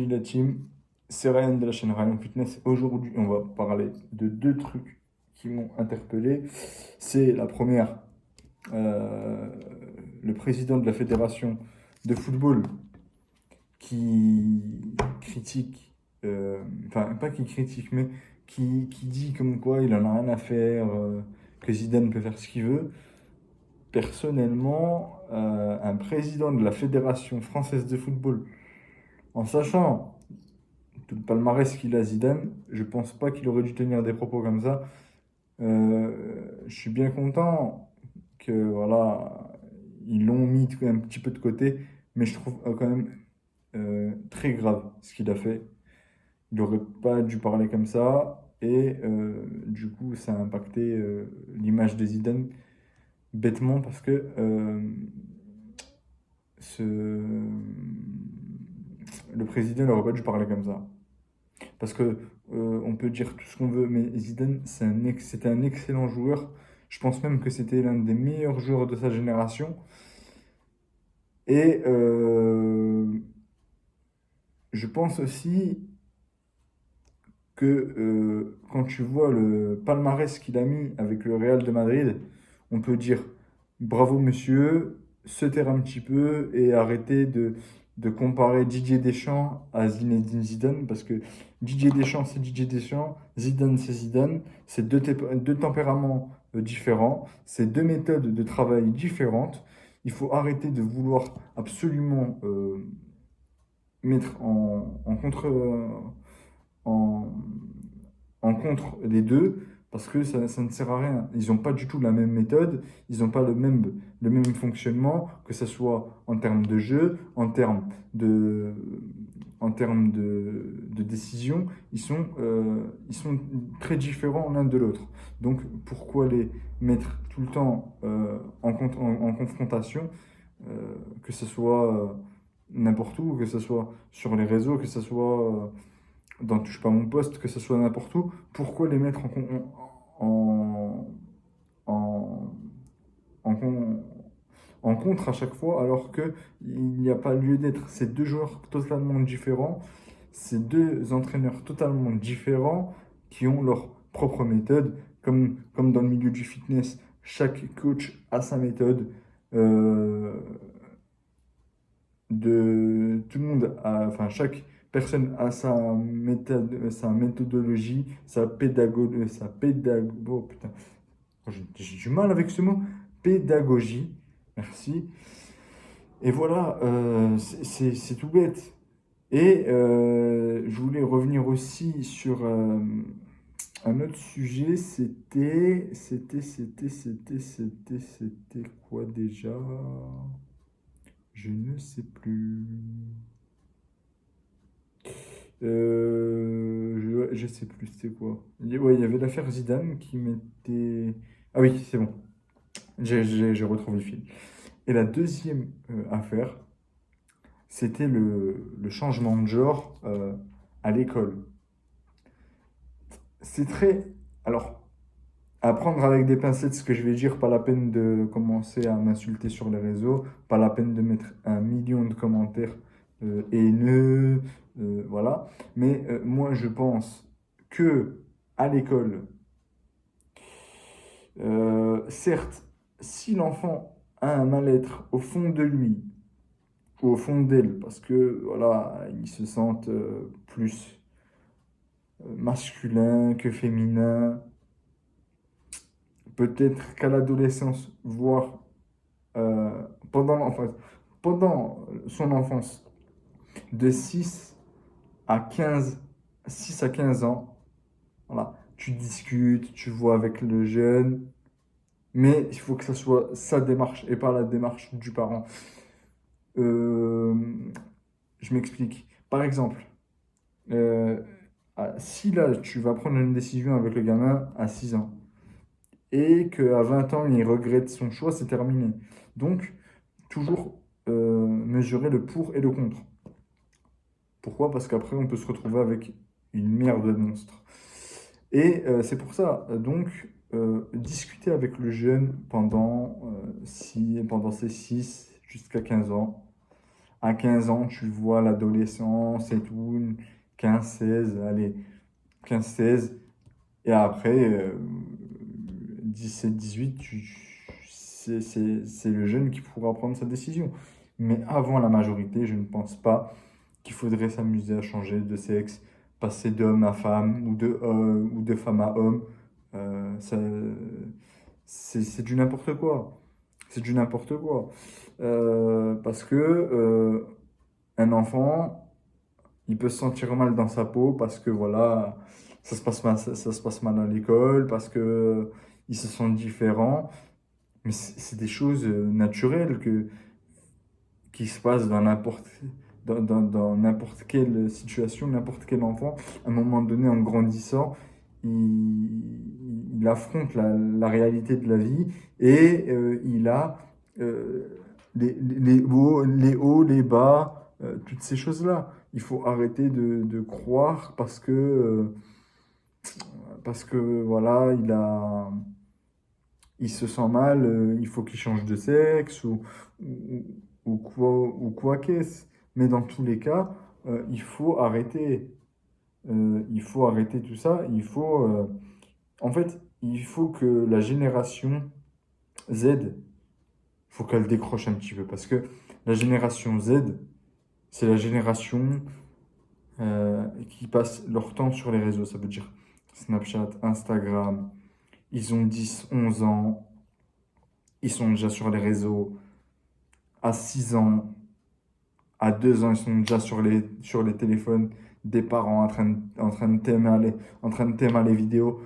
Salut la team, c'est Ryan de la chaîne Ryan Fitness. Aujourd'hui, on va parler de deux trucs qui m'ont interpellé. C'est la première, euh, le président de la fédération de football qui critique, enfin pas qui critique, mais qui dit comme quoi il en a rien à faire, que Zidane peut faire ce qu'il veut. Personnellement, un président de la fédération française de football, en sachant tout le palmarès qu'il a Zidane, je pense pas qu'il aurait dû tenir des propos comme ça. Je suis bien content que voilà, ils l'ont mis un petit peu de côté, mais je trouve quand même très grave ce qu'il a fait. Il n'aurait pas dû parler comme ça, et du coup, ça a impacté l'image de Zidane bêtement parce que ce... le président n'aurait pas dû parler comme ça. Parce que on peut dire tout ce qu'on veut, mais Zidane, c'était un excellent joueur. Je pense même que c'était l'un des meilleurs joueurs de sa génération. Et je pense aussi que quand tu vois le palmarès qu'il a mis avec le Real de Madrid, on peut dire bravo monsieur, se taire un petit peu et arrêter de comparer Didier Deschamps à Zinedine Zidane, parce que Didier Deschamps c'est Didier Deschamps, Zidane c'est Zidane, c'est deux tempéraments différents, c'est deux méthodes de travail différentes. Il faut arrêter de vouloir absolument mettre en contre en, en contre les deux parce que ça ne sert à rien. Ils n'ont pas du tout la même méthode, ils n'ont pas le même fonctionnement, que ce soit en termes de jeu, de, en termes de décision, ils sont très différents l'un de l'autre. Donc pourquoi les mettre tout le temps en confrontation, que ce soit n'importe où, que ce soit sur les réseaux, que ce soit dans Touche pas mon poste, que ce soit n'importe où, pourquoi les mettre en, en, en, con- en contre à chaque fois alors qu'il n'y a pas lieu d'être? C'est deux joueurs totalement différents, c'est deux entraîneurs totalement différents qui ont leur propre méthode, comme dans le milieu du fitness, chaque coach a sa méthode. Euh, Tout le monde a, enfin chaque personne a sa méthode, sa méthodologie, oh, putain, j'ai du mal avec ce mot, pédagogie, merci. Et voilà, c'est tout bête. Et je voulais revenir aussi sur un autre sujet, c'était quoi déjà? Je ne sais plus. Je sais plus, c'était quoi. Ouais, il y avait l'affaire Zidane qui m'était. Ah oui, c'est bon. J'ai retrouvé le fil. Et la deuxième affaire, c'était le changement de genre à l'école. C'est très. Alors, à prendre avec des pincettes ce que je vais dire, pas la peine de commencer à m'insulter sur les réseaux, pas la peine de mettre un million de commentaires haineux, voilà. Mais moi, je pense que à l'école, certes, si l'enfant a un mal-être au fond de lui ou au fond d'elle, parce que voilà, ils se sentent plus masculins que féminins, peut-être qu'à l'adolescence, voire euh, pendant l'enfance, pendant son enfance, de 6 à 15 ans, voilà, tu discutes, tu vois avec le jeune, mais il faut que ça soit sa démarche et pas la démarche du parent. Euh, je m'explique. Par exemple, euh, si là, tu vas prendre une décision avec le gamin à 6 ans et qu'à 20 ans, il regrette son choix, c'est terminé. Donc, toujours mesurer le pour et le contre. Pourquoi? Parce qu'après, on peut se retrouver avec une merde de monstre. Et c'est pour ça, donc, discuter avec le jeune pendant ces 6 jusqu'à 15 ans. À 15 ans, tu vois l'adolescence et tout, 15, 16, allez, 15, 16. Et après, 17, 18, c'est le jeune qui pourra prendre sa décision. Mais avant la majorité, je ne pense pas qu'il faudrait s'amuser à changer de sexe, passer d'homme à femme ou de femme à homme. Ça, c'est du n'importe quoi. C'est du n'importe quoi. Parce que un enfant, il peut se sentir mal dans sa peau parce que voilà, ça se passe mal à l'école, parce que il se sent différent. Mais c'est des choses naturelles qui se passent dans n'importe quelle situation, n'importe quel enfant. À un moment donné, en grandissant, il affronte la réalité de la vie et il a euh, les hauts, les bas, toutes ces choses-là. Il faut arrêter de croire parce que voilà, il se sent mal, il faut qu'il change de sexe ou, ou quoi qu'est-ce. Mais dans tous les cas, il faut arrêter. Il faut arrêter tout ça. En fait, il faut que la génération Z, il faut qu'elle décroche un petit peu. Parce que la génération Z, c'est la génération qui passe leur temps sur les réseaux. Ça veut dire Snapchat, Instagram. Ils ont 10 11 ans. Ils sont déjà sur les réseaux. À 6 ans, à 2 ans, ils sont déjà sur les téléphones des parents en train de t'aimer les vidéos.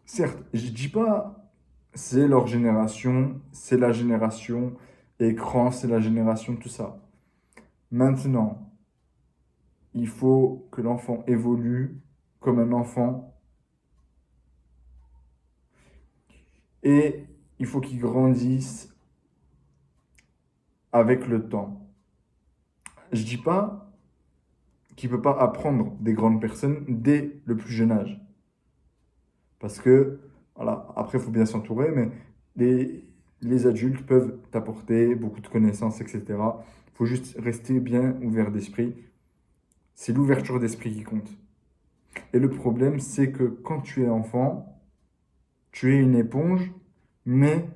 Certes, je dis pas c'est leur génération, c'est la génération écran, c'est la génération tout ça. Maintenant, il faut que l'enfant évolue comme un enfant et il faut qu'il grandisse avec le temps. Je dis pas qu'il peut pas apprendre des grandes personnes dès le plus jeune âge. Parce que, voilà, après, il faut bien s'entourer, mais les adultes peuvent t'apporter beaucoup de connaissances, etc. Il faut juste rester bien ouvert d'esprit. C'est l'ouverture d'esprit qui compte. Et le problème, c'est que quand tu es enfant, tu es une éponge, mais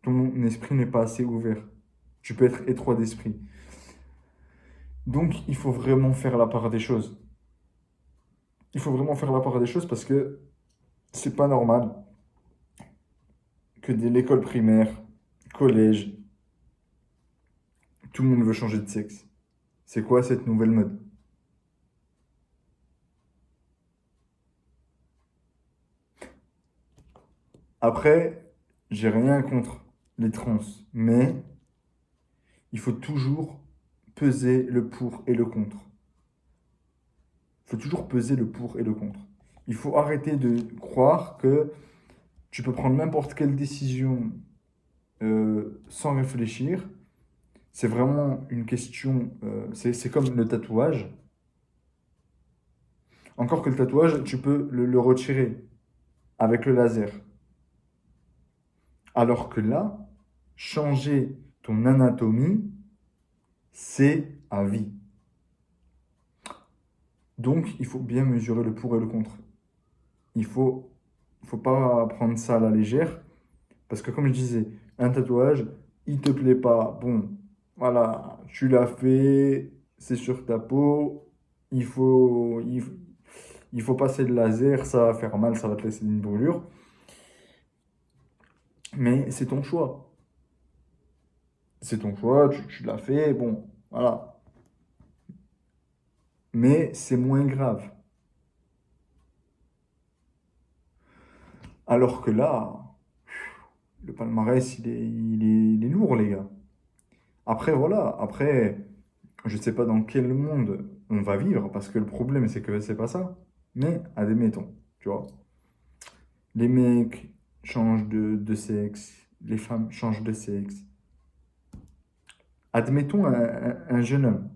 ton esprit n'est pas assez ouvert. Tu peux être étroit d'esprit. Donc, il faut vraiment faire la part des choses. Il faut vraiment faire la part des choses parce que c'est pas normal que dès l'école primaire, collège, tout le monde veut changer de sexe. C'est quoi cette nouvelle mode? Après, j'ai rien contre les trans, mais il faut toujours peser le pour et le contre. Il faut toujours peser le pour et le contre. Il faut arrêter de croire que tu peux prendre n'importe quelle décision sans réfléchir. C'est vraiment une question, c'est comme le tatouage. Encore que le tatouage, tu peux le retirer avec le laser. Alors que là, changer ton anatomie, c'est à vie. Donc, il faut bien mesurer le pour et le contre. Il faut pas prendre ça à la légère, parce que comme je disais, un tatouage, il te plaît pas, bon, voilà, tu l'as fait, c'est sur ta peau, il faut, il, il faut passer le laser, ça va faire mal, ça va te laisser une brûlure, mais c'est ton choix. C'est ton choix, tu l'as fait, bon, voilà. Mais c'est moins grave. Alors que là, le palmarès, il est lourd, les gars. Après, voilà, après, je sais pas dans quel monde on va vivre, parce que le problème, c'est que c'est pas ça. Mais, admettons, tu vois, les mecs changent de sexe, les femmes changent de sexe. Admettons un jeune homme,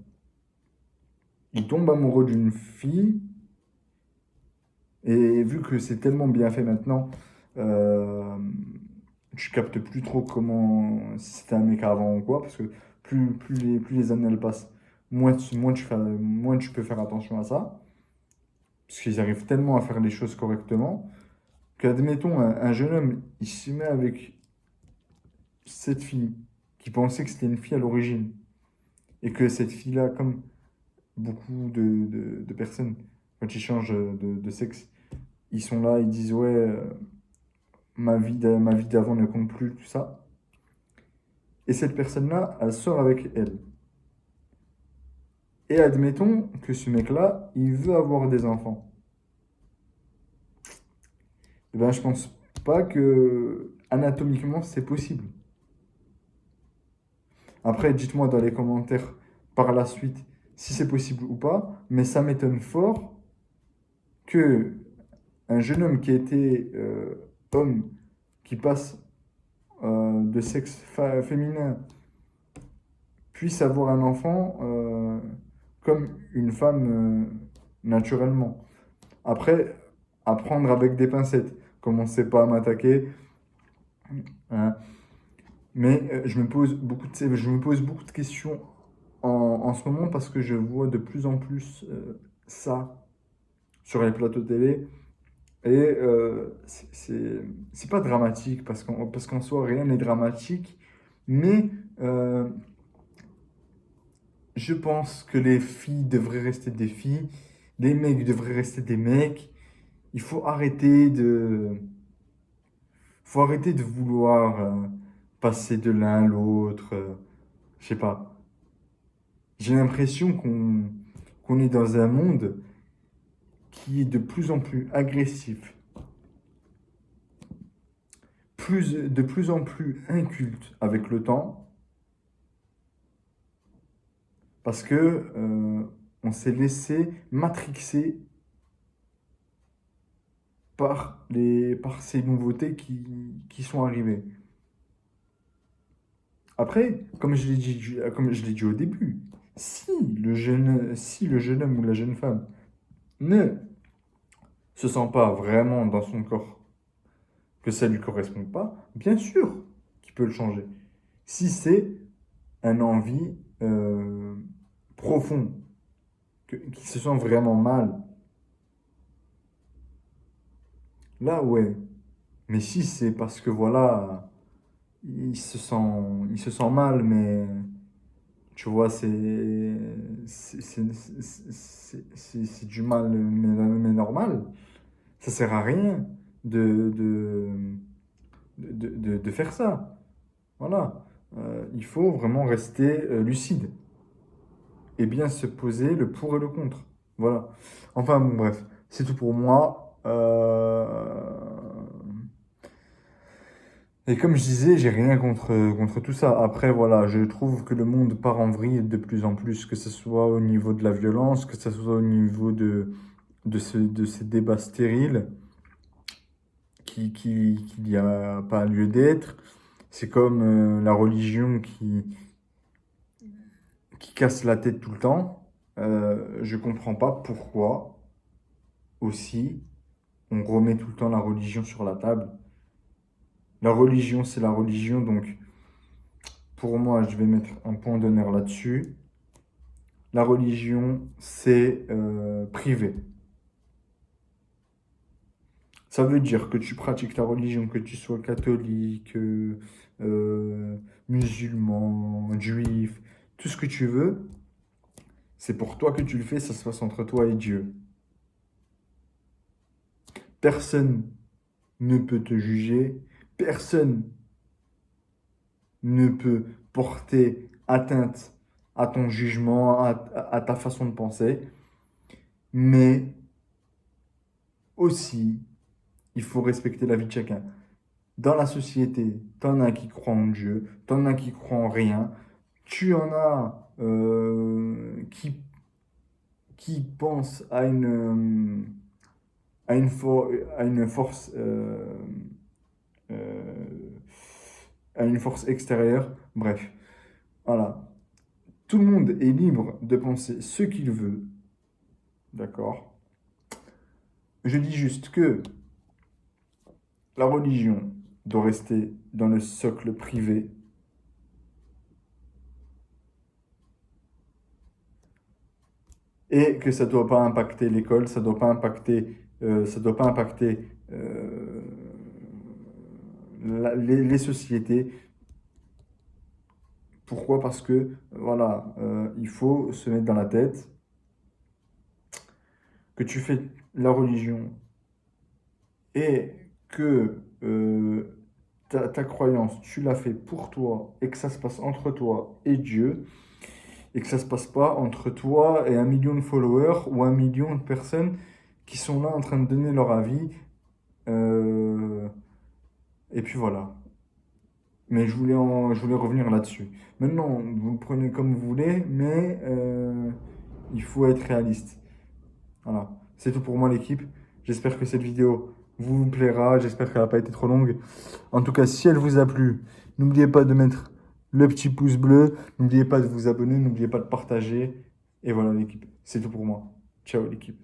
il tombe amoureux d'une fille, et vu que c'est tellement bien fait maintenant, euh, tu captes plus trop comment, si c'était un mec avant ou quoi, parce que plus les années elles passent, moins tu peux faire attention à ça, parce qu'ils arrivent tellement à faire les choses correctement, qu'admettons, un jeune homme, il se met avec cette fille, qui pensait que c'était une fille à l'origine, et que cette fille-là, comme beaucoup de personnes, quand ils changent de sexe, ils sont là, ils disent, ouais, ma vie d'avant ne compte plus, tout ça. Et cette personne-là, elle sort avec elle. Et admettons que ce mec-là, il veut avoir des enfants. Eh ben, je pense pas que anatomiquement c'est possible. Après, dites-moi dans les commentaires par la suite si c'est possible ou pas, mais ça m'étonne fort que un jeune homme qui a été homme, qui passe de sexe féminin, puisse avoir un enfant comme une femme naturellement. Après, à prendre avec des pincettes. Commencez pas à m'attaquer, hein. Mais je me pose beaucoup de questions en ce moment parce que je vois de plus en plus ça sur les plateaux télé. Et c'est pas dramatique parce qu'en soi, rien n'est dramatique. Mais je pense que les filles devraient rester des filles, les mecs devraient rester des mecs. Il faut arrêter de vouloir passer de l'un à l'autre. Je sais pas. J'ai l'impression qu'on est dans un monde qui est de plus en plus agressif, de plus en plus inculte avec le temps, parce que on s'est laissé matrixer par ces nouveautés qui sont arrivées. Après, comme je l'ai dit au début, si le jeune homme ou la jeune femme ne se sent pas vraiment dans son corps, que ça ne lui correspond pas, bien sûr qu'il peut le changer. Si c'est un envie profond, qu'il se sent vraiment mal, là ouais. Mais si c'est parce que voilà, il se sent mal, mais tu vois, c'est du mal, mais normal. Ça sert à rien de, de, de faire ça. Voilà. Il faut vraiment rester lucide et bien se poser le pour et le contre. Voilà. Enfin, bon, bref, c'est tout pour moi. Et comme je disais, j'ai rien contre tout ça. Après, voilà, je trouve que le monde part en vrille de plus en plus, que ce soit au niveau de la violence, que ce soit au niveau de ces débats stériles qui n'y a pas lieu d'être. C'est comme la religion qui casse la tête tout le temps. Je comprends pas pourquoi aussi on remet tout le temps la religion sur la table. La religion, c'est la religion, donc pour moi, je vais mettre un point d'honneur là-dessus. La religion, c'est privé. Ça veut dire que tu pratiques ta religion, que tu sois catholique, musulman, juif, tout ce que tu veux, c'est pour toi que tu le fais, ça se passe entre toi et Dieu. Personne ne peut te juger, personne ne peut porter atteinte à ton jugement, à ta façon de penser, mais aussi, il faut respecter la vie de chacun. Dans la société, t'en as qui croient en Dieu, t'en as qui croient en rien, tu en as qui pensent à une force euh, à une force extérieure. Bref, voilà. Tout le monde est libre de penser ce qu'il veut, d'accord? Je dis juste que la religion doit rester dans le socle privé et que ça ne doit pas impacter l'école, ça doit pas impacter les sociétés. Pourquoi? Parce que, voilà, il faut se mettre dans la tête que tu fais la religion et que ta croyance, tu l'as fait pour toi et que ça se passe entre toi et Dieu et que ça se passe pas entre toi et 1 million de followers ou 1 million de personnes qui sont là en train de donner leur avis. euh, et puis voilà. Mais je voulais revenir là-dessus. Maintenant, vous le prenez comme vous voulez, mais il faut être réaliste. Voilà. C'est tout pour moi, l'équipe. J'espère que cette vidéo vous plaira. J'espère qu'elle n'a pas été trop longue. En tout cas, si elle vous a plu, n'oubliez pas de mettre le petit pouce bleu. N'oubliez pas de vous abonner. N'oubliez pas de partager. Et voilà, l'équipe. C'est tout pour moi. Ciao, l'équipe.